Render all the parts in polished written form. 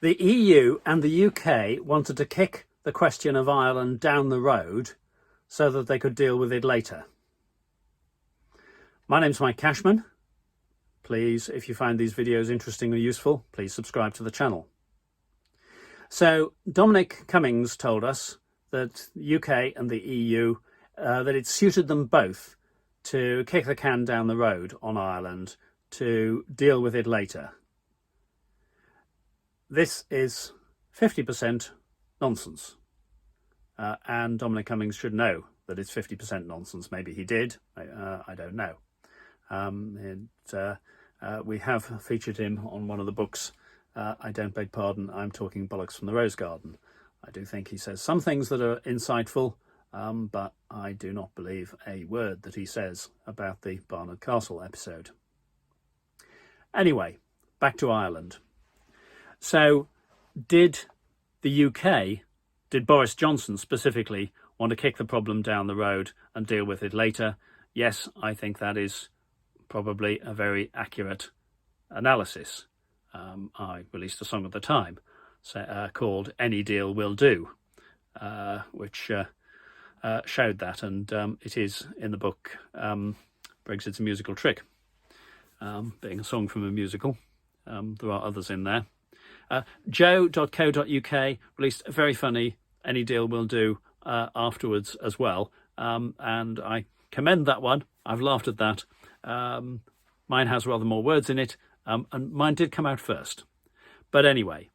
The EU and the UK wanted to kick the question of Ireland down the road so that they could deal with it later. My name's Mike Cashman. Please, if you find these videos interesting or useful, please subscribe to the channel. So Dominic Cummings told us that the UK and the EU, that it suited them both to kick the can down the road on Ireland to deal with it later. This is 50% nonsense. And Dominic Cummings should know that it's 50% nonsense. Maybe he did. I don't know. We have featured him on one of the books. I don't beg pardon, I'm talking bollocks from the Rose Garden. I do think he says some things that are insightful, but I do not believe a word that he says about the Barnard Castle episode. Anyway, back to Ireland. So did the UK, did Boris Johnson specifically, want to kick the problem down the road and deal with it later? Yes, I think that is probably a very accurate analysis. I released a song at the time called Any Deal Will Do, which showed that, and it is in the book Brexit's a Musical Trick, being a song from a musical. There are others in there. joe.co.uk released a very funny Any Deal Will Do afterwards as well, and I commend that one. I've laughed at that. Mine has rather more words in it, and mine did come out first. But anyway,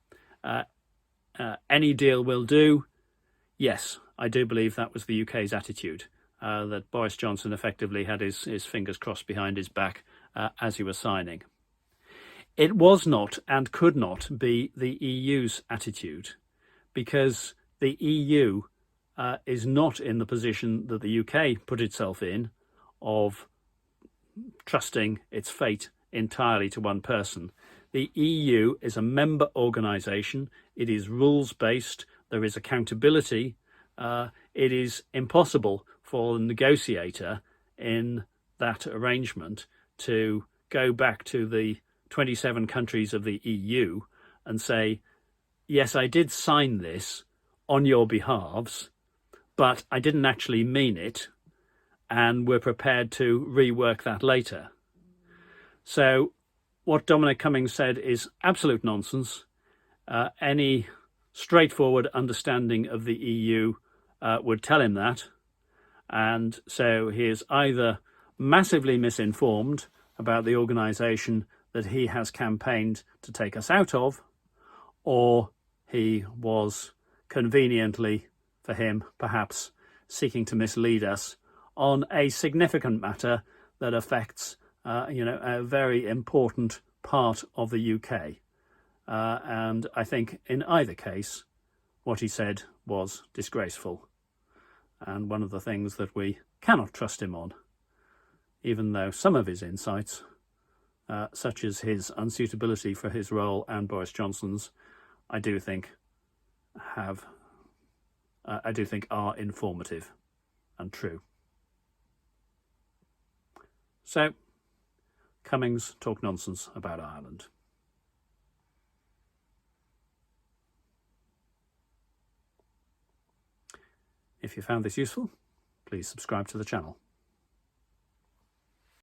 any deal will do. Yes, I do believe that was the UK's attitude, that Boris Johnson effectively had his fingers crossed behind his back as he was signing. It was not and could not be the EU's attitude, because the EU is not in the position that the UK put itself in of trusting its fate entirely to one person. The EU is a member organisation. It is rules-based. There is accountability. It is impossible for the negotiator in that arrangement to go back to the 27 countries of the EU and say, yes, I did sign this on your behalves, but I didn't actually mean it, and we're prepared to rework that later. So what Dominic Cummings said is absolute nonsense. Any straightforward understanding of the EU would tell him that. And so he is either massively misinformed about the organisation that he has campaigned to take us out of, or he was conveniently, for him, perhaps seeking to mislead us on a significant matter that affects, a very important part of the UK. And I think in either case, what he said was disgraceful. And one of the things that we cannot trust him on, even though some of his insights, such as his unsuitability for his role and Boris Johnson's, I do think are informative and true. So, Cummings talked nonsense about Ireland. If you found this useful, please subscribe to the channel.